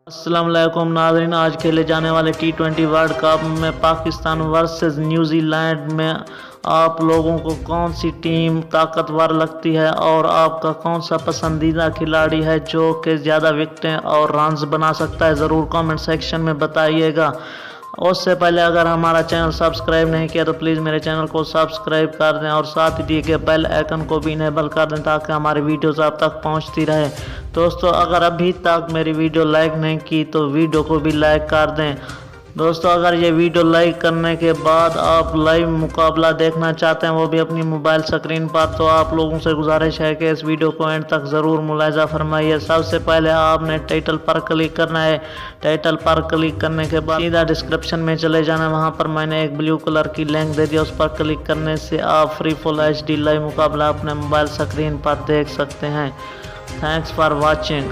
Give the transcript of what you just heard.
अस्सलाम वालेकुम नाज़रीन, आज खेले जाने वाले T20 वर्ल्ड कप में पाकिस्तान वर्सेस न्यूजीलैंड में आप लोगों को कौन सी टीम ताकतवर लगती है और आपका कौन सा पसंदीदा खिलाड़ी है जो कि ज़्यादा विकेटें और रन्स बना सकता है, ज़रूर कमेंट सेक्शन में बताइएगा। उससे पहले अगर हमारा चैनल सब्सक्राइब नहीं किया तो प्लीज़ मेरे चैनल को सब्सक्राइब कर दें और साथ ही दिए गए बेल आइकन को भी इनेबल कर दें ताकि हमारी वीडियोस आप तक पहुंचती रहे। दोस्तों, अगर अभी तक मेरी वीडियो लाइक नहीं की तो वीडियो को भी लाइक कर दें। दोस्तों, अगर ये वीडियो लाइक करने के बाद आप लाइव मुकाबला देखना चाहते हैं, वो भी अपनी मोबाइल स्क्रीन पर, तो आप लोगों से गुजारिश है कि इस वीडियो को एंड तक ज़रूर मुलाहिजा फरमाइए। सबसे पहले आपने टाइटल पर क्लिक करना है। टाइटल पर क्लिक करने के बाद सीधा डिस्क्रिप्शन में चले जाना, वहाँ पर मैंने एक ब्लू कलर की लिंक दे दिया, उस पर क्लिक करने से आप फ्री फुल HD लाइव मुकाबला अपने मोबाइल स्क्रीन पर देख सकते हैं। Thanks for watching.